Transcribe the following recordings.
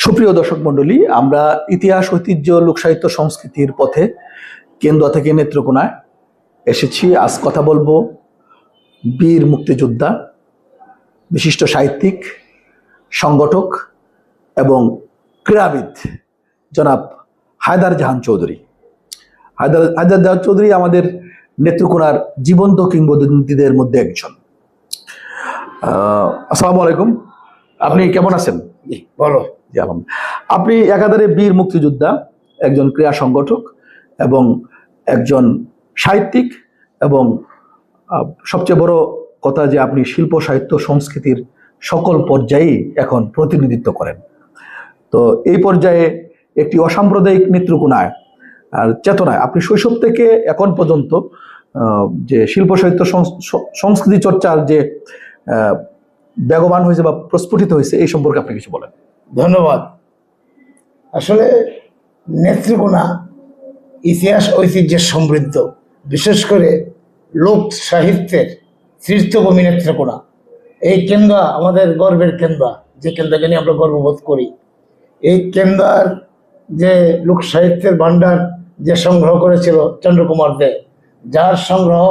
সুপ্রিয় দর্শক মণ্ডলী, আমরা ইতিহাস, ঐতিহ্য, লোকসাহিত্য, সংস্কৃতির পথে কেন্দ্র থেকে নেত্রকোনায় এসেছি। আজ কথা বলবো বীর মুক্তিযোদ্ধা, বিশিষ্ট সাহিত্যিক, সংগঠক এবং ক্রীড়াবিদ জনাব হায়দার জাহান চৌধুরী। হায়দার জাহান চৌধুরী আমাদের নেত্রকোনার জীবন্ত কিংবদন্তিদের মধ্যে একজন। আসসালামু আলাইকুম, আপনি কেমন আছেন? বলো। আপনি একাধারে বীর মুক্তিযোদ্ধা, একজন ক্রীড়া সংগঠক এবং একজন সাহিত্যিক, এবং সবচেয়ে বড় কথা যে আপনি শিল্প, সাহিত্য, সংস্কৃতির সকল পর্যায়েই এখন প্রতিনিধিত্ব করেন। তো এই পর্যায়ে একটি অসাম্প্রদায়িক নেত্রকোনায় আর চেতনায় আপনি শৈশব থেকে এখন পর্যন্ত যে শিল্প, সাহিত্য, সংস্কৃতি চর্চার যে বেগবান হয়েছে বা প্রস্ফুটিত হয়েছে, এই সম্পর্কে আপনি কিছু বলেন। ধন্যবাদ। আসলে নেত্রকোনা ইতিহাস ঐতিহ্যের সমৃদ্ধ, বিশেষ করে লোক সাহিত্যের তীর্থভূমি নেত্রকোনা। এই কেন্দ্র আমাদের গর্বের কেন্দ্র, যে কেন্দ্রকে নিয়ে আমরা গর্ববোধ করি। এই কেন্দ্রার যে লোক সাহিত্যের ভাণ্ডার যে সংগ্রহ করেছিল চন্দ্রকুমার দে, যার সংগ্রহ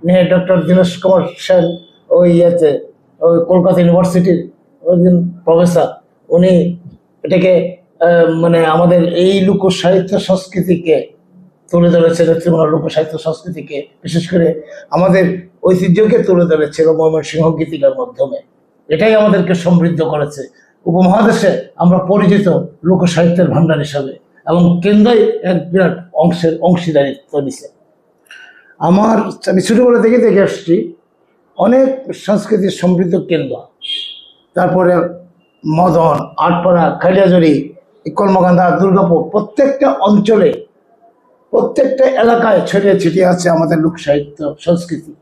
নিয়ে ডক্টর দীনেশ কুমার সেন ওই কলকাতা ইউনিভার্সিটির একজন প্রফেসর, উনি এটাকে মানে আমাদের এই লোক সাহিত্য সংস্কৃতিকে তুলে ধরেছে, নেত্রকোনার লোক সাহিত্য সংস্কৃতিকে, বিশেষ করে আমাদের ঐতিহ্যকে তুলে ধরেছিল ময়মনসিংহ গীতিকার মাধ্যমে। এটাই আমাদেরকে সমৃদ্ধ করেছে। উপমহাদেশে আমরা পরিচিত লোক সাহিত্যের ভাণ্ডার হিসাবে, এবং কেন্দ্রই এক বিরাট অংশীদারিত্ব নিছে। আমি ছোটবেলা থেকে দেখে আসছি অনেক সংস্কৃতির সমৃদ্ধ কেন্দ্র। তারপরে মদন, আটপাড়া, খাইলাজড়ি, কলমাকান্দা, দুর্গাপুর, প্রত্যেকটা অঞ্চলে, প্রত্যেকটা এলাকায় ছড়িয়ে ছিটিয়ে আছে আমাদের লোক সাহিত্য সংস্কৃতি।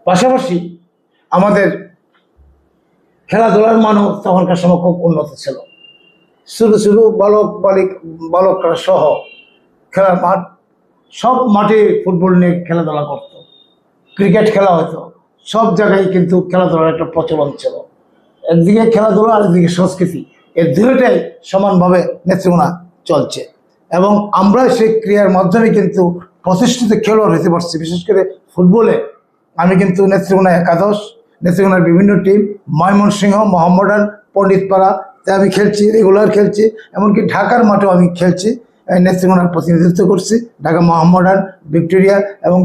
পাশাপাশি আমাদের খেলাধুলার মানও তখনকার সময় খুব উন্নত ছিল। শুরু শুরু বালকরা সহ খেলার মাঠ, সব মাঠে ফুটবল নিয়ে খেলাধুলা করত, ক্রিকেট খেলা হতো, সব জায়গায় কিন্তু খেলাধুলার একটা প্রচলন ছিল। একদিকে খেলাধুলা, আরেকদিকে সংস্কৃতি, এই দুটোটাই সমানভাবে নেত্রকোনা চলছে। এবং আমরা সেই ক্রিয়ার মাধ্যমে কিন্তু প্রতিষ্ঠিত খেলোয়াড় হতে পারছি। বিশেষ করে ফুটবলে আমি কিন্তু নেত্রকোনা একাদশ, নেত্রকোনার বিভিন্ন টিম, ময়মনসিংহ, মোহাম্মডান, পণ্ডিতপাড়াতে আমি খেলছি, রেগুলার খেলছি, এমনকি ঢাকার মাঠেও আমি খেলছি, নেত্রকোনার প্রতিনিধিত্ব করছি। ঢাকা মোহাম্মডান, ভিক্টোরিয়া এবং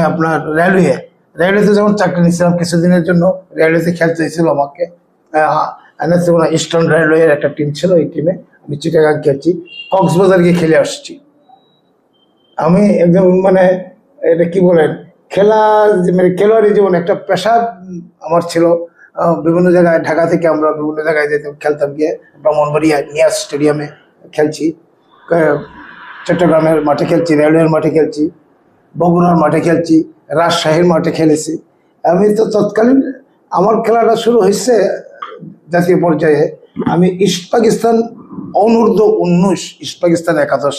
আপনার রেলওয়েতে যখন চাকরি নিয়েছিলাম কিছুদিনের জন্য, রেলওয়েতে খেলতে হয়েছিল আমাকে। নেত্রকোনা ইস্টার্ন রেলওয়ের একটা টিম ছিল, এই টিমে আমি চিটাগাং খেলছি, কক্সবাজার গিয়ে খেলে আসছি। আমি একদম এটা কি বলেন, খেলোয়াড়ি জীবন একটা পেশা আমার ছিল। বিভিন্ন জায়গায়, ঢাকা থেকে আমরা বিভিন্ন জায়গায় যেতাম, খেলতাম, গিয়ে ব্রাহ্মণবাড়িয়া নিয়াজ স্টেডিয়ামে খেলছি, চট্টগ্রামের মাঠে খেলছি, রেলওয়ের মাঠে খেলছি, বগুড়ার মাঠে খেলছি, রাজশাহীর মাঠে খেলেছি। আমি তো তৎকালীন আমার খেলাটা শুরু হয়েছে জাতীয় পর্যায়ে। আমি ইস্ট পাকিস্তান অনূর্ধ্ব-19, ইস্ট পাকিস্তান একাদশ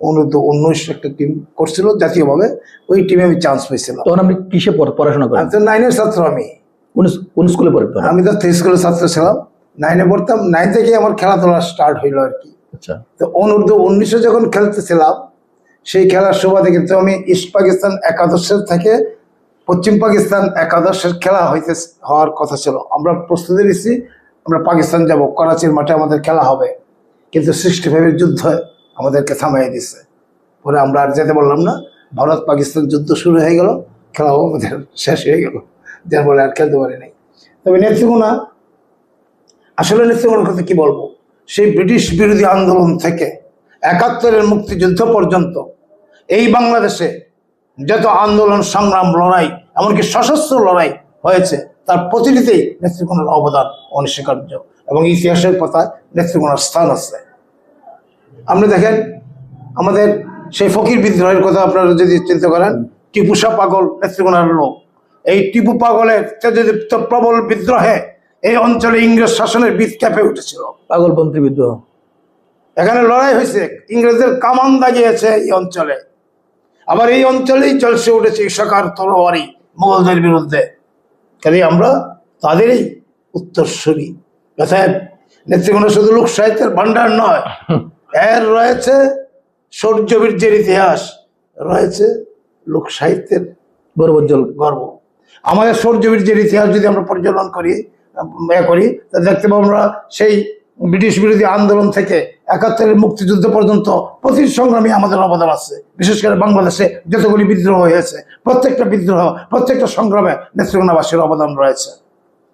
অনূর্ধ্ব-19 একটা টিম করছিল জাতীয়ভাবে, ওই টিমে আমি চান্স পেয়েছিলাম। তখন আপনি কিসে পড়াশোনা করেন? আমি তো 9-এর ছাত্র। আমি কোন স্কুলে পড়তেন? আমি তো 3 স্কুলের ছাত্র ছিলাম, 9-এ পড়তাম। 9 থেকে আমার খেলাধুলা স্টার্ট হইলো আর কি। আচ্ছা। তো অনূর্ধ্ব-19 যখন খেলতেছিলাম, সেই খেলার সুবাদে কিন্তু আমি ইস্ট পাকিস্তান একাদশের থেকে পশ্চিম পাকিস্তান একাদশের খেলা হওয়ার কথা ছিল। আমরা প্রস্তুতি নিচ্ছি, আমরা পাকিস্তান যাব, করাচির মাঠে আমাদের খেলা হবে, কিন্তু 65-এর যুদ্ধ আমাদেরকে থামাই দিচ্ছে। পরে আমরা আর যেতে বললাম না। ভারত পাকিস্তান যুদ্ধ শুরু হয়ে গেল, খেলাও আমাদের শেষ হয়ে গেল, যার ফলে আর খেলতে পারি নাই। তবে নেত্রকোনা, আসলে নেত্রকোনার কথা কি বলবো, সেই ব্রিটিশ বিরোধী আন্দোলন থেকে 71-এর মুক্তিযুদ্ধ পর্যন্ত এই বাংলাদেশে যত আন্দোলন, সংগ্রাম, লড়াই, এমনকি সশস্ত্র লড়াই হয়েছে, তার প্রতিটিতেই নেত্রকোনার অবদান অনস্বীকার্য, এবং ইতিহাসের পাতায় নেত্রকোনার স্থান আছে। আপনি দেখেন, আমাদের সেই ফকির বিদ্রোহের কথা আপনারা যদি চিন্তা করেন, টিপু শাহ পাগল নেত্রকোনার লোক। এই টিপু পাগলের তেজদীপ্ত প্রবল বিদ্রোহে এই অঞ্চলে ইংরেজ শাসনের বীজ কেঁপে উঠেছিল। পাগলপন্থী বিদ্রোহ, এখানে লড়াই হয়েছে, ইংরেজদের কামান দাগিয়েছে এই অঞ্চলে। আবার এই অঞ্চলেই চলছে উঠেছে ইশাকার তরবারি মোগলদের বিরুদ্ধে। কাজে আমরা তাদেরই উত্তরসূরি। অতএব নেত্রকোনা শুধু লোক সাহিত্যের ভান্ডার নয়, এর রয়েছে শৌর্যবীর্যের ইতিহাস, রয়েছে লোক সাহিত্যের গৌরবোজ্জ্বল। গর্ব। আমাদের শৌর্যবীর্যের ইতিহাস যদি আমরা পর্যবেক্ষণ করি তা দেখতে পাবো আমরা সেই ব্রিটিশ বিরোধী আন্দোলন থেকে 71-এর মুক্তিযুদ্ধ পর্যন্ত প্রতি সংগ্রামে আমাদের অবদান আছে। বিশেষ করে বাংলাদেশে যতগুলি বিদ্রোহ হয়েছে, প্রত্যেকটা বিদ্রোহ, প্রত্যেকটা সংগ্রামে নেত্রকোনাবাসীর অবদান রয়েছে।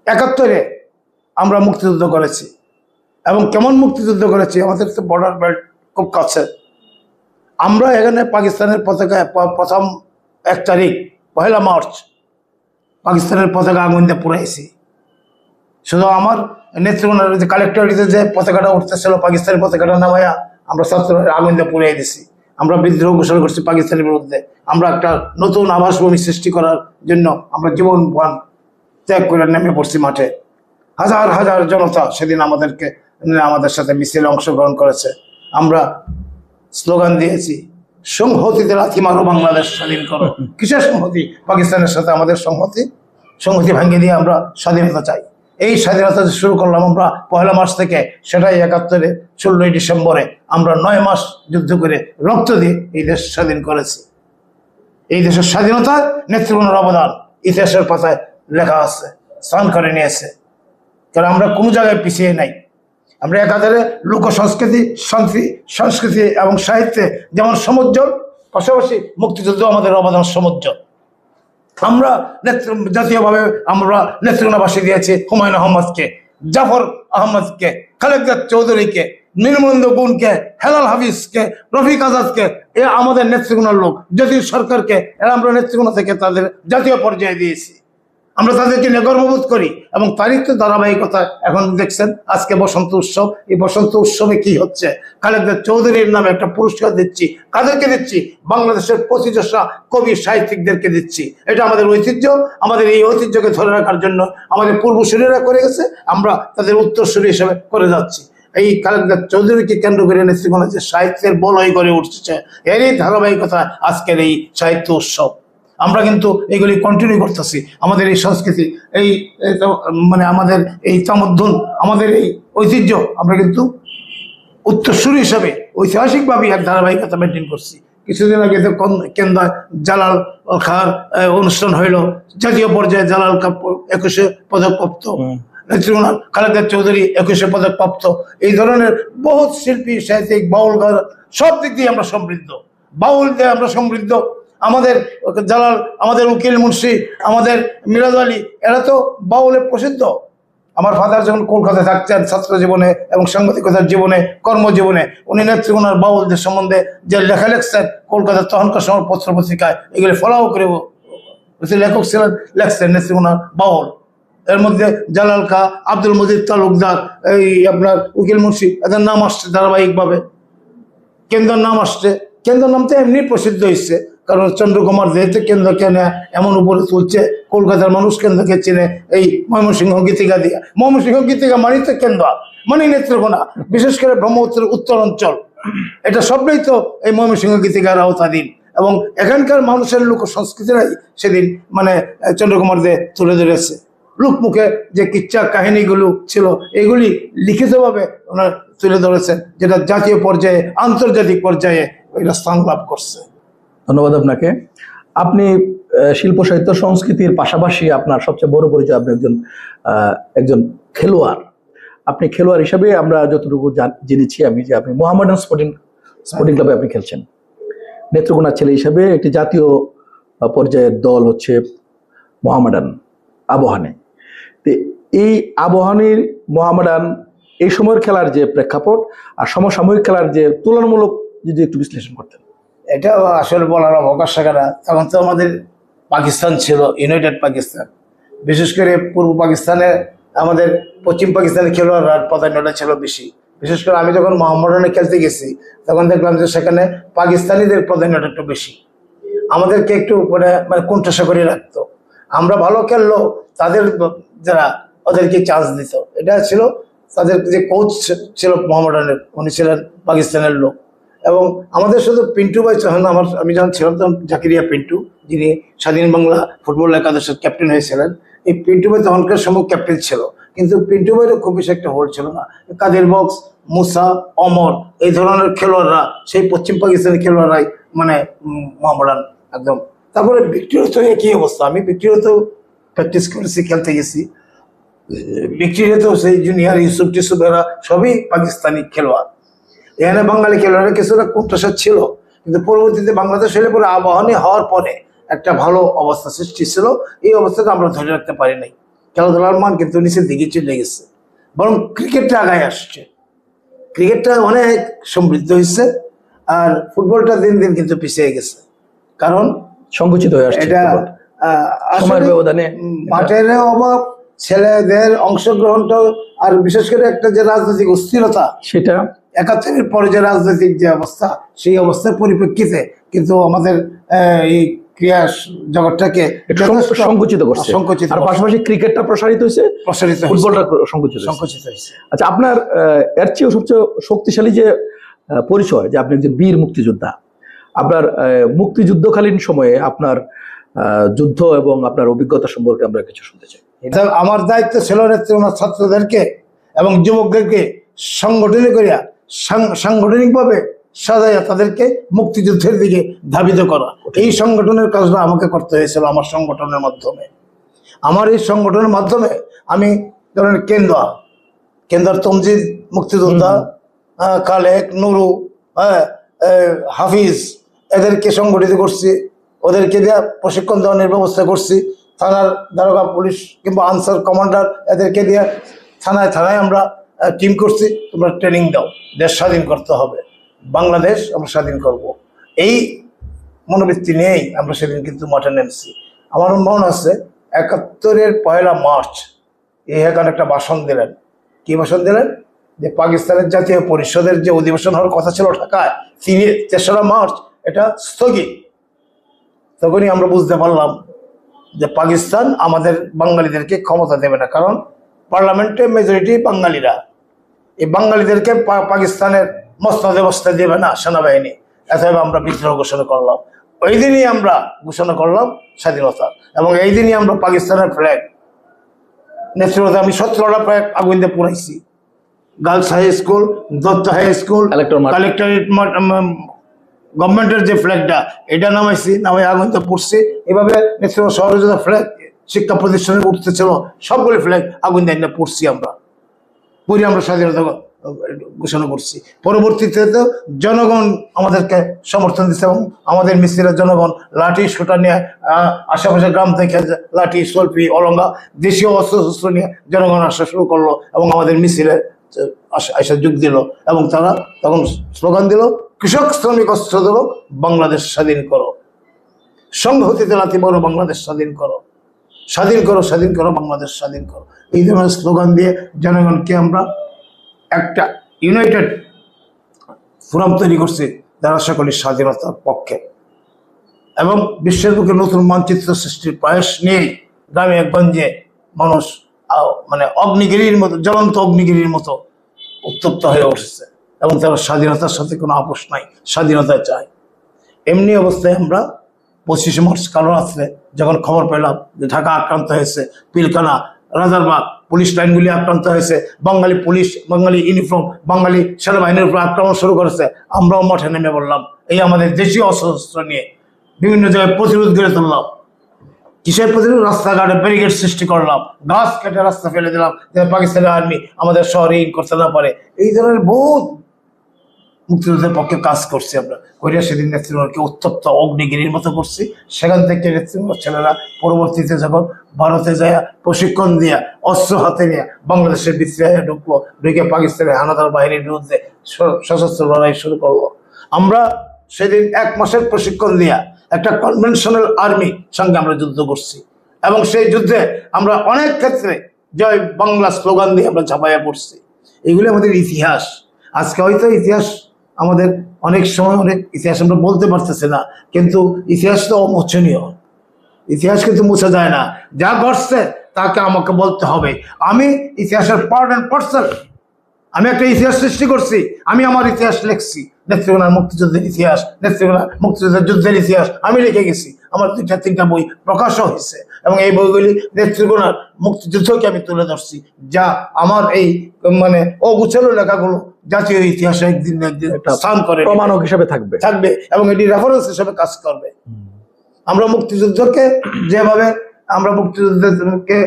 71-এ আমরা মুক্তিযুদ্ধ করেছি, এবং কেমন মুক্তিযুদ্ধ করেছি, আমাদের তো বর্ডার বেল্ট খুব কাছে। আমরা এখানে পাকিস্তানের পতাকা প্রথম 1 তারিখ 1 মার্চ পাকিস্তানের পতাকা আগুন দিয়ে পুড়াইছি। শুধু আমার নেত্রকোনার যে কালেক্টরেটে যে পতাকাটা উঠতেছিল, পাকিস্তানের পতাকাটা নামাইয়া আমরা ছাত্ররা আগুন দিয়ে পুড়িয়ে দিছি। আমরা বিদ্রোহ ঘোষণা করছি পাকিস্তানের বিরুদ্ধে। আমরা একটা নতুন আবাসভূমি সৃষ্টি করার জন্য আমরা জীবন ত্যাগ করে নেমে পড়ছি মাঠে। হাজার হাজার জনতা সেদিন আমাদের সাথে মিছিলে অংশগ্রহণ করেছে। আমরা স্লোগান দিয়েছি, সংহতিতে লাথি মারো, বাংলাদেশ স্বাধীন করো। কিসের সংহতি? পাকিস্তানের সাথে আমাদের সংহতি ভাঙিয়ে দিয়ে আমরা স্বাধীনতা চাই। এই স্বাধীনতা শুরু করলাম আমরা 1 মার্চ থেকে, সেটাই 71-এ 16ই ডিসেম্বরে আমরা 9 মাস যুদ্ধ করে রক্ত দিয়ে এই দেশ স্বাধীন করেছি। এই দেশের স্বাধীনতা নেত্রকোনার অবদান ইতিহাসের পাতায় লেখা আছে, স্থান করে নিয়েছে। কারণ আমরা কোনো জায়গায় পিছিয়ে নাই। আমরা একাধারে লোক সংস্কৃতি এবং সাহিত্যে যেমন সমুজ্জ্বল, পাশাপাশি মুক্তিযুদ্ধ আমাদের অবদান সমুজ্জ্বল। আমরা জাতীয়ভাবে আমরা নেত্রকোনাবাসী দিয়েছি হুমায়ুন আহমদকে, জাফর আহমদকে, খালেকদার চৌধুরীকে, নীলমন্দ গুণকে, হেলাল হাফিজকে, রফিক আজাদকে। এ আমাদের নেত্রকোনার লোক। জাতীয় সরকারকে এরা আমরা নেত্রকোনা থেকে তাদের জাতীয় পর্যায়ে দিয়েছি। আমরা তাদেরকে নিয়ে গর্ববোধ করি, এবং তারই তো ধারাবাহিকতা এখন দেখছেন আজকে বসন্ত উৎসব। এই বসন্ত উৎসবে কি হচ্ছে? খালেকদার চৌধুরীর নামে একটা পুরস্কার দিচ্ছি। কাদেরকে দিচ্ছি? বাংলাদেশের প্রতিষ্ঠা কবি সাহিত্যিকদেরকে দিচ্ছি। এটা আমাদের ঐতিহ্য। আমাদের এই ঐতিহ্যকে ধরে রাখার জন্য আমাদের পূর্বসূরীরা করে গেছে, আমরা তাদের উত্তরসূরি হিসেবে করে যাচ্ছি। এই খালেকদার চৌধুরীকে কেন্দ্র করে নেত্রকোনা যে সাহিত্যের বলয় করে উঠছে, এরই ধারাবাহিকতা আজকের এই সাহিত্য উৎসব। আমরা কিন্তু এগুলি কন্টিনিউ করতেছি। আমাদের এই সংস্কৃতি, এই মানে আমাদের এই তামদ্দুন, আমাদের এই ঐতিহ্য আমরা কিন্তু উত্তরসূরি হিসাবে ঐতিহাসিকভাবে এক ধারাবাহিকতা মেনটেন করছি। কিছুদিন আগে তো কেন্দ্র জালাল খার অনুষ্ঠান হইল, জাতীয় পর্যায়ে জালাল খা 21 পদকপ্রাপ্ত, নেত্রকোনার খালেকদার চৌধুরী 21 পদকপ্রাপ্ত। এই ধরনের বহুত শিল্পী, সাহিত্যিক, বাউল গান, সব দিক দিয়ে আমরা সমৃদ্ধ। বাউল দিয়ে আমরা সমৃদ্ধ। আমাদের জালাল, আমাদের উকিল মুন্সি, আমাদের মিরাজ আলী, এরা তো বাউলে প্রসিদ্ধ। আমার ফাদার যখন কলকাতায় থাকতেন ছাত্র জীবনে এবং সাংবাদিকতার জীবনে, কর্মজীবনে, উনি নেত্রকোনার বাউলদের সম্বন্ধে যে লেখা লিখছেন কলকাতার তখনকার সময় পত্র পত্রিকায়, এগুলি ফলাও করে লেখক ছিলেন, লেখছেন নেত্রকোনার বাউল। এর মধ্যে জালাল খা, আব্দুল মজিদ তালুকদার, এই আপনার উকিল মুন্সি, এদের নাম আসছে ধারাবাহিকভাবে। কেন্দ্রের নাম আসছে। কেন্দ্রের নাম তো এমনি প্রসিদ্ধ হয়েছে, কারণ চন্দ্রকুমার দেহতে কেন্দ্রকে এমন উপরে তুলছে, কলকাতার মানুষ কেন্দ্রকে চেনে এই ময়মনসিংহ গীতিকা দিয়ে। ময়মনসিংহ গীতিকা মানে তো কেন্দ্র, মানে নেত্রকোনা, বিশেষ করে ব্রহ্মপুত্রের উত্তর অঞ্চল, এটা সবটাই তো এই ময়মনসিংহ গীতিকার আওতাধীন। এবং এখানকার মানুষের লোক সংস্কৃতিরাই সেদিন মানে চন্দ্রকুমার দে তুলে ধরেছে। লোকমুখে যে কিচ্ছা কাহিনীগুলো ছিল, এগুলি লিখিতভাবে ওনার তুলে ধরেছেন, যেটা জাতীয় পর্যায়ে, আন্তর্জাতিক পর্যায়ে এটা স্থান লাভ করছে। ধন্যবাদ আপনাকে। আপনি শিল্প সাহিত্য সংস্কৃতির পাশাপাশি আপনার সবচেয়ে বড় পরিচয়, আপনি একজন খেলোয়াড়। আপনি খেলোয়াড় হিসাবে আমরা যতটুকু জেনেছি আমি, যে আপনি মোহামেডান স্পোর্টিং ক্লাবে আপনি খেলছেন। নেত্রকোনার ছেলে হিসাবে একটি জাতীয় পর্যায়ের দল হচ্ছে মোহামেডান আবাহনী। তো এই আবাহনীর মোহামেডান এই সময়ের খেলার যে প্রেক্ষাপট আর সমসাময়িক খেলার যে তুলনামূলক, যদি একটু বিশ্লেষণ করতেন। এটা আসলে বলার অবকাশ থাকে না। তখন তো আমাদের পাকিস্তান ছিল, ইউনাইটেড পাকিস্তান। বিশেষ করে পূর্ব পাকিস্তানে আমাদের পশ্চিম পাকিস্তানের খেলোয়াড়রা প্রাধান্যটা ছিল বেশি। বিশেষ করে আমি যখন মোহামেডানে খেলতে গেছি তখন দেখলাম যে সেখানে পাকিস্তানিদের প্রাধান্যটা একটু বেশি, আমাদেরকে একটু মানে কোণঠাসা করে রাখতো। আমরা ভালো খেললো, তাদের যারা ওদেরকে চান্স দিত। এটা ছিল তাদের যে কোচ ছিল মোহামেডানের, উনি ছিলেন পাকিস্তানের লোক। এবং আমাদের শুধু পিন্টু ভাই, আমি যখন ছিলাম তখন জাকিরিয়া পিন্টু, যিনি স্বাধীন বাংলা ফুটবল একাদশের ক্যাপ্টেন হয়েছিলেন, এই পিন্টু ভাই তখনকার সময় ক্যাপ্টেন ছিল। কিন্তু পিন্টু ভাইয়েরও খুব বেশি একটা হোল্ড ছিল না। কাদের বক্স, মুসা, অমর এই ধরনের খেলোয়াড়রা, সেই পশ্চিম পাকিস্তানের খেলোয়াড়রাই মানে মোহামেডান একদম। তারপরে ভিক্টোরিয়াতে একই অবস্থা, আমি ভিক্টোরিয়াতেও প্র্যাকটিস করেছি, খেলতে গেছি। ভিক্টোরিয়াতেও সেই জুনিয়র ইউসুফ টিসুফ এরা সবই পাকিস্তানি খেলোয়াড়। এখানে বাঙালি খেলোয়াড়রা কিছুটা কোণঠাসা ছিল, কিন্তু পরবর্তীতে বাংলাদেশ হলে পরে আবাহনী হওয়ার পরে একটা ভালো অবস্থা সৃষ্টি ছিল। এই অবস্থাটা আমরা ধরে রাখতে পারি নাই। খেলাধুলার মান কিন্তু নিচের দিকে চলে গেছে, বরং ক্রিকেটটা আগায় আসছে। ক্রিকেটটা অনেক সমৃদ্ধ হয়েছে, আর ফুটবলটা দিন দিন কিন্তু পিছিয়ে গেছে। কারণ সংকুচিত হয়ে আসছে এটা সময়ের ব্যবধানে। মাঠের অভাব, ছেলেদের অংশগ্রহণটা, আর বিশেষ করে একটা যে রাজনৈতিক অস্থিরতা, সেটা 71-এর পরে যে রাজনৈতিক যে অবস্থা, সেই অবস্থার পরিপ্রেক্ষিতে কিন্তু আমাদের এই ক্রীড়া জগৎটাকে একটু সংকুচিত করছে। সংকুচিত আর পাশাপাশি ক্রিকেটটা প্রসারিত হয়েছে, প্রসারিত হয়েছে, ফুটবলটা সংকুচিত হয়েছে। সংকুচিত হয়েছে। আচ্ছা, আপনার এর চেয়েও সবচেয়ে শক্তিশালী যে পরিচয়, যে আপনি একজন বীর মুক্তিযোদ্ধা, আপনার মুক্তিযুদ্ধকালীন সময়ে আপনার যুদ্ধ এবং আপনার অভিজ্ঞতা সম্পর্কে আমরা কিছু শুনতে চাই। এটা আমার দায়িত্ব ছিল নেতৃত্ব ছাত্রদেরকে এবং যুবকদেরকে সংগঠনে করিয়া সাংগঠনিকভাবে সাজাইয়া তাদেরকে মুক্তিযুদ্ধের দিকে ধাবিত করা। এই সংগঠনের কাজটা আমাকে করতে হয়েছিল আমার সংগঠনের মাধ্যমে। আমার এই সংগঠনের মাধ্যমে আমি ধরেন কেন্দ্র তমজিদ মুক্তিযোদ্ধা, কালেক, নুরু, হাফিজ এদেরকে সংগঠিত করছি, ওদেরকে দিয়ে প্রশিক্ষণ দেওয়ানোর ব্যবস্থা করছি। থানার দারোগা, পুলিশ কিংবা আনসার কমান্ডার এদেরকে দিয়ে থানায় থানায় আমরা টিম করছি, তোমরা ট্রেনিং দাও, দেশ স্বাধীন করতে হবে, বাংলাদেশ আমরা স্বাধীন করব। এই মনোবৃত্তি নিয়েই আমরা সেদিন কিন্তু মাঠে নেমেছি। আমার মনে আছে 71-এর 1 মার্চ এখানে একটা ভাষণ দিলেন। কি ভাষণ দিলেন? যে পাকিস্তানের জাতীয় পরিষদের যে অধিবেশন হওয়ার কথা ছিল ঢাকায় 3রা মার্চ, এটা স্থগিত। তখনই আমরা বুঝতে পারলাম যে পাকিস্তান আমাদের বাঙালিদেরকে ক্ষমতা দেবে না, কারণ পার্লামেন্টে মেজরিটি বাঙালিরা। এই বাঙালিদেরকে পাকিস্তানের মসনদে বসতে দেবে না সেনাবাহিনী। এতভাবে আমরা বিদ্রোহ ঘোষণা করলাম। ওই দিনই আমরা ঘোষণা করলাম স্বাধীনতা, এবং এই দিনই আমরা পাকিস্তানের ফ্ল্যাগ নেতৃত্বে আমি 17টা ফ্ল্যাগ আগুন দিয়ে পুরাইছি। Girls high school, Dutta high school, collectorate, গভর্নমেন্টের যে ফ্ল্যাগটা এটা নামাইছি, নামাই আগুন দিয়ে পুড়ছি। এভাবে নেতৃত্ব শহরে যে ফ্ল্যাগ শিক্ষা প্রতিষ্ঠানে উঠতেছিল সবগুলি ফ্ল্যাগ আগুন দিয়ে পুড়ছি। আমরা পুরি আমরা স্বাধীনতা ঘোষণা করছি। পরবর্তীতে তো জনগণ আমাদেরকে সমর্থন দিচ্ছে, এবং আমাদের মিছিলের জনগণ লাঠি সোটা নিয়ে আশেপাশে গ্রাম থেকে লাঠি, সলফি, অলঙ্গা, দেশীয় অস্ত্র নিয়ে জনগণ আসা শুরু করলো, এবং আমাদের মিছিলে আসা যোগ দিল। এবং তারা তখন স্লোগান দিল, কৃষক শ্রমিক অস্ত্র দিল, বাংলাদেশ স্বাধীন করো, সংহতিতে লাথি বড়, বাংলাদেশ স্বাধীন করো, স্বাধীন করো, স্বাধীন করো, বাংলাদেশ স্বাধীন করো। এই ধরনের স্লোগান দিয়ে জনগণকে আমরা একটা ইউনাইটেড ফোরাম তৈরি করছি, যারা সকলের স্বাধীনতার পক্ষে। এবং বিশ্বের বুকে নতুন মানচিত্র সৃষ্টির প্রয়াস নিয়েই গ্রামে গঞ্জে মানুষ মানে অগ্নিগিরির মতো, জ্বলন্ত অগ্নিগিরির মতো উত্তপ্ত হয়ে উঠেছে, এবং তারা স্বাধীনতার সাথে কোনো আপোষ নাই, স্বাধীনতা চায়। এমনি অবস্থায় আমরা 25 মার্চ কালো রাত্রে যখন খবর পেলাম যে ঢাকা আক্রান্ত হয়েছে, পিলখানা, রাজারবাগ পুলিশ লাইনগুলি আক্রান্ত হয়েছে, বাঙালি পুলিশ, বাঙালি ইউনিফর্ম, বাঙালি সেনাবাহিনীর উপর আক্রমণ শুরু করেছে, আমরাও মাঠে নেমে পড়লাম। এই আমাদের দেশীয় অস্ত্র নিয়ে বিভিন্ন জায়গায় প্রতিরোধ গড়ে তুললাম। কিসের প্রতিরোধ? রাস্তাঘাটে ব্যারিকেড সৃষ্টি করলাম, গাছ কেটে রাস্তা ফেলে দিলাম, যাতে পাকিস্তানি আর্মি আমাদের শহরে ইন করতে না পারে। এই ধরনের বহুত মুক্তিযুদ্ধের পক্ষে কাজ করছি আমরা। করিয়া সেদিন নেতৃত্বকে উত্তপ্ত অগ্নিগিরির মতো করছি। সেখান থেকে নেতৃত্ব ছেলেরা পরবর্তীতে যখন ভারতে যায় প্রশিক্ষণ দিয়া, অস্ত্র হাতে নিয়ে বাংলাদেশের ভিতরে ঢুকলো, ঢুকে পাকিস্তানের হানাদার বাহিনীর বিরুদ্ধে সশস্ত্র লড়াই শুরু করলো। আমরা সেদিন 1 মাসের প্রশিক্ষণ দিয়া একটা কনভেনশনাল আর্মি সঙ্গে আমরা যুদ্ধ করছি, এবং সেই যুদ্ধে আমরা অনেক ক্ষেত্রে জয় বাংলা স্লোগান দিয়ে আমরা ঝাঁপাইয়া পড়ছি। এগুলি আমাদের ইতিহাস। আজকে হয়তো ইতিহাস আমাদের অনেক সময় অনেক ইতিহাস আমরা বলতে পারতেছি না, কিন্তু ইতিহাস তো অমোচনীয়, ইতিহাস কিন্তু মুছে যায় না। যা ঘটছে তাকে আমাকে বলতে হবে। আমি ইতিহাসের পার্ট অ্যান্ড পার্সেল, আমি একটা ইতিহাস সৃষ্টি করছি, আমি আমার ইতিহাস লিখছি। নেত্রকোনার মুক্তিযুদ্ধের ইতিহাস, নেত্রকোনার মুক্তিযুদ্ধের যুদ্ধের ইতিহাস আমি লিখে গেছি। আমার 2-3টা বই প্রকাশও হয়েছে, এবং এই বইগুলি নেত্রকোনার মুক্তিযুদ্ধকে আমি তুলে ধরছি, যা আমার এই মানে অগুছালো লেখাগুলো জাতীয় ইতিহাসে একদিন না একদিন স্থান করে প্রমাণক হিসেবে থাকবে থাকবে এবং এটি রেফারেন্স হিসেবে কাজ করবে। আমরা মুক্তিযুদ্ধকে যেভাবে আমরা মুক্তিযুদ্ধকে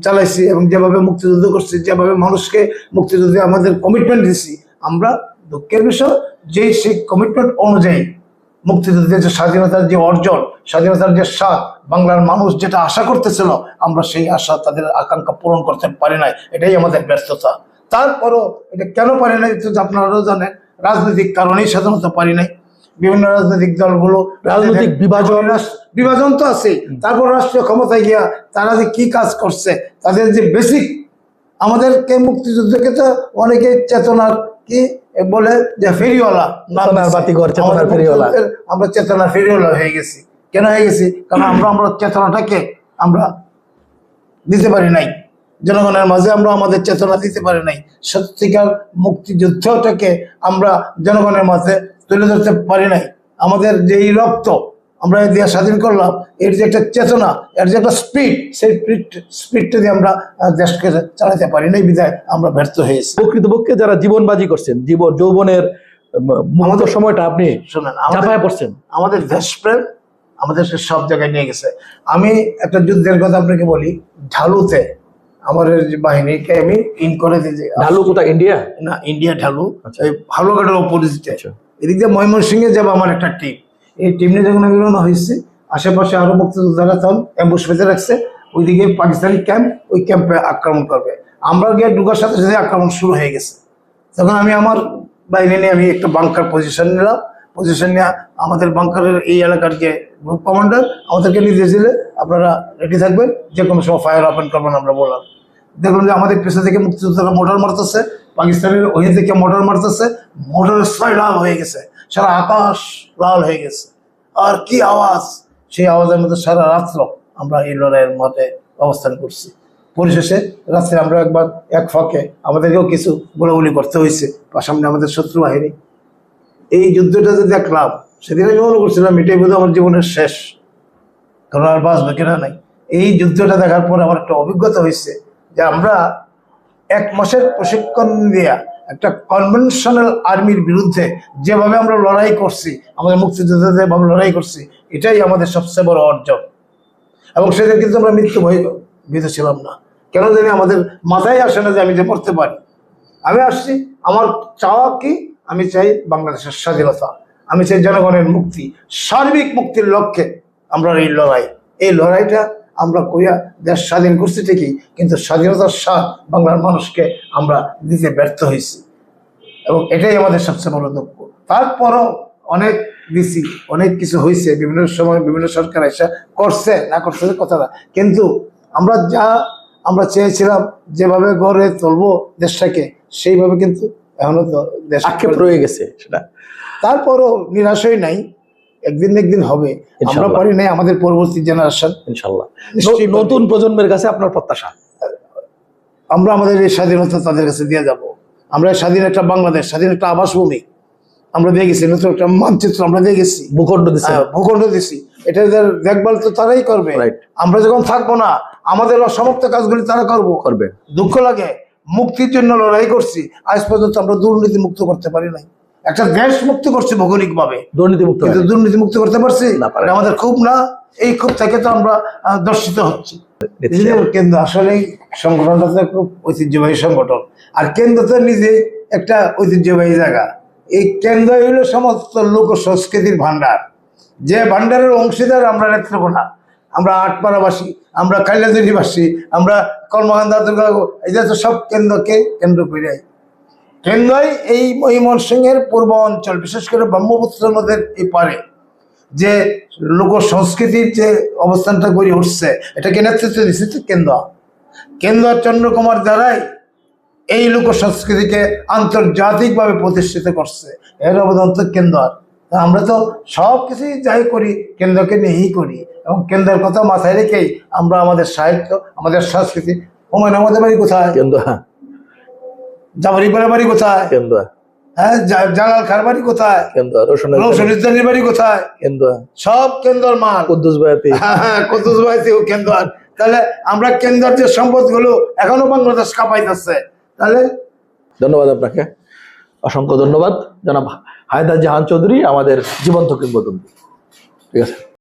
চালাইছি এবং যেভাবে মুক্তিযুদ্ধ করছি, যেভাবে মানুষকে মুক্তিযুদ্ধে আমাদের কমিটমেন্ট দিছি, আমরা দুঃখের বিষয় যে সেই কমিটমেন্ট অনুযায়ী মুক্তিযুদ্ধের যে স্বাধীনতার যে অর্জন, স্বাধীনতার যে স্বাদ, বাংলার মানুষ যেটা আশা করতেছিল, আমরা সেই আশা তাদের আকাঙ্ক্ষা পূরণ করতে পারি নাই, এটাই আমাদের ব্যর্থতা। তারপরও এটা কেন পারি নাই আপনারাও জানেন, রাজনৈতিক কারণেই সাধারণত পারি নাই। বিভিন্ন রাজনৈতিক দলগুলো রাজনৈতিক বিভাজন তো আছে, তারপর রাষ্ট্রীয় ক্ষমতায় গিয়া তারা যে কি কাজ করছে, তাদের যে বেসিক আমাদেরকে মুক্তিযুদ্ধকে তো অনেকে চেতনার কি বলে যে ফেরিওয়ালা, আমরা চেতনার ফেরিওয়ালা হয়ে গেছি। কেন হয়ে গেছি? কারণ আমরা চেতনাটাকে আমরা দিতে পারি নাই জনগণের মাঝে, আমরা আমাদের চেতনা দিতে পারি নাই। সত্যিকার মুক্তিযুদ্ধটাকে আমরা জনগণের মাঝে তুলে ধরতে পারি নাই। আমাদের যে এই রক্ত আমরা দেশ স্বাধীন করলাম, এর যে একটা চেতনা, এর যে একটা স্পিড, সেই স্পিডটা দিয়ে আমরা দেশকে চালাতে পারি নাই, বিধায় আমরা ব্যর্থ হয়েছি। প্রকৃতপক্ষে যারা জীবনবাজি করছেন, যৌবনের আমাদের সময়টা আপনি শোনেন, পড়ছেন, আমাদের দেশপ্রেম আমাদেরকে সব জায়গায় নিয়ে গেছে। আমি একটা যুদ্ধের কথা আপনাকে বলি, ঢালুতে আমাদের যে বাহিনীকে আমি ইন করে দিয়েছি। ঢালু কোথায়? ইন্ডিয়া না, ইন্ডিয়া ঢালু, এই ভালুঘাটের অপোজিটে। এদিক দিয়ে ময়মনসিংহে যাবো আমার একটা টিম। এই টিম নিয়ে যখন আমি রওনা হয়েছি, আশেপাশে আরো মুক্তিযোদ্ধারা তখন অ্যাম্বুশ পেতে রাখছে, ওইদিকে পাকিস্তানি ক্যাম্প, ওই ক্যাম্পে আক্রমণ করবে। আমরা গিয়ে ঢুকার সাথে সাথে আক্রমণ শুরু হয়ে গেছে। তখন আমি আমার বাহিনী নিয়ে আমি একটা বাংকার পজিশন নিলাম। পজিশন নিয়ে আমাদের বাংকারের এই এলাকার যে গ্রুপ কমান্ডার আমাদেরকে নির্দেশ দিলে, আপনারা রেডি থাকবেন, যে কোনো সময় ফায়ার ওপেন করবেন। আমরা বললাম, দেখলাম যে আমাদের পেছনে থেকে মুক্তিযোদ্ধারা মোটর মারতেছে, পাকিস্তানের ওই থেকে মোটর মারতেছে, মোটরের ছয় লাল হয়ে গেছে, সারা আকাশ লাল হয়ে গেছে। আর কি আওয়াজ! সেই আওয়াজের মধ্যে সারা রাত্র আমরা এই লড়াইয়ের মধ্যে অবস্থান করছি। পরিশেষে রাত্রে আমরা একবার এক ফাঁকে আমাদেরকেও কিছু গোলাগুলি করতে হয়েছে, সামনে আমাদের শত্রু বাহিনী। এই যুদ্ধটা যে দেখলাম, সেদিন আমি মনে করছিলাম এটাই বোধহয় আমার জীবনের শেষ, কারণ আর বাঁচবে কিনা নাই। এই যুদ্ধটা দেখার পর আমার একটা অভিজ্ঞতা হয়েছে যে আমরা 1 মাসের প্রশিক্ষণ দেয়া একটা কনভেনশনাল আর্মির বিরুদ্ধে যেভাবে আমরা লড়াই করছি, আমাদের মুক্তিযোদ্ধাদের যেভাবে লড়াই করছি, এটাই আমাদের সবচেয়ে বড় অর্জন। এবং সেদিন কিন্তু আমরা মৃত্যু ভীত ছিলাম না। কেন জানি আমাদের মাথায় আসে না যে আমি যে মরতে পারি। আমি আসছি, আমার চাওয়া কি? আমি চাই বাংলাদেশের স্বাধীনতা, আমি চাই জনগণের মুক্তি, সার্বিক মুক্তির লক্ষ্যে আমরা এই লড়াইটা আমরা কইয়া দেশ স্বাধীন করছি ঠিকই, কিন্তু স্বাধীনতার স্বাদ বাংলার মানুষকে আমরা দিতে ব্যর্থ হয়েছি, এবং এটাই আমাদের সবচেয়ে বড় দুঃখ। তারপরও অনেক দিছি, অনেক কিছু হয়েছে, বিভিন্ন সময় বিভিন্ন সরকার এসে করছে, না করছে কথা না, কিন্তু আমরা চেয়েছিলাম যেভাবে গড়ে তুলবো দেশটাকে, সেইভাবে কিন্তু এখনো দেশ আক্ষেপ রয়ে গেছে সেটা। তারপরও নিরাশই নাই, একদিন না একদিন হবে। আমরা পারি নাই, আমাদের পরবর্তী জেনারেশন ইনশাআল্লাহ, নতুন প্রজন্মের কাছে আপনার প্রত্যাশা? আমরা আমাদের এই স্বাধীনতা তাদের কাছে দিয়ে যাব। আমরা স্বাধীন একটা বাংলাদেশ, স্বাধীন একটা আবাসভূমি আমরা দিয়ে গেছি, নতুন একটা মানচিত্র আমরা দিয়ে গেছি, ভূখণ্ড দিছি। এটা দেখভাল তো তারাই করবে। আমরা যখন থাকবো না, আমাদের অসমাপ্ত কাজগুলি তারা করবে। দুঃখ লাগে, মুক্তির জন্য লড়াই করছি, আজ পর্যন্ত আমরা দুর্নীতি মুক্ত করতে পারি নাই। একটা দেশ মুক্ত করছি ভৌগোলিক ভাবে, কিন্তু দুর্নীতি মুক্ত করতে পারছি আমাদের খুব না। এই খুব থেকে তো আমরা দর্শিত হচ্ছি। কেন্দ্র আসলে সংগঠনটা তো খুব ঐতিহ্যবাহী সংগঠন, আর কেন্দ্র তো নিজে একটা ঐতিহ্যবাহী জায়গা। এই কেন্দ্র হইল সমস্ত লোক সংস্কৃতির ভান্ডার, যে ভান্ডারের অংশীদার আমরা নেত্রকোনা, আমরা আটপাড়াবাসী, আমরা কালিয়াজুরিবাসী, আমরা কর্মকান্দা দুর্গা, এই যে সব কেন্দ্রকে কেন্দ্র করে কেন্দ্রই এই ময়মনসিংহের পূর্ব অঞ্চল, বিশেষ করে ব্রহ্মপুত্র নদের এই পারে যে লোক সংস্কৃতির যে অবস্থানটা গড়ে উঠছে, এটাকে নেতৃত্ব দিচ্ছে কেন্দ্র চন্দ্রকুমার দ্বারাই এই লোক সংস্কৃতিকে আন্তর্জাতিকভাবে প্রতিষ্ঠিত করছে। এর অবদান তো কেন্দ্র। আমরা তো সব কিছুই যাই করি কেন্দ্রকে নিয়েই করি, এবং কেন্দ্রের কথা মাথায় রেখেই আমরা আমাদের সাহিত্য, আমাদের সংস্কৃতি। হুমায়ুন আহমেদের বাড়ি কোথায়? কেন্দ্র। জাফর ইকবালের বাড়ি কোথায়? কেন্দ্র। হ্যাঁ, জালাল খার বাড়ি কোথায়, কেন্দুয়া, রৌশন ইসলামের বাড়ি কোথায়, কেন্দুয়া, সব কেন্দ্র মাল। কুদ্দুস বায়াতি। হ্যাঁ, কুদ্দুস ভাইতেও কেন্দ্র। তাহলে আমরা কেন্দ্রের যে সম্পদ গুলো এখনো বাংলাদেশ কাঁপাইতেছে, তাহলে ধন্যবাদ আপনাকে, অসংখ্য ধন্যবাদ জনাব হায়দার জাহান চৌধুরী, আমাদের জীবন্ত কিংবদন্তি। ঠিক আছে।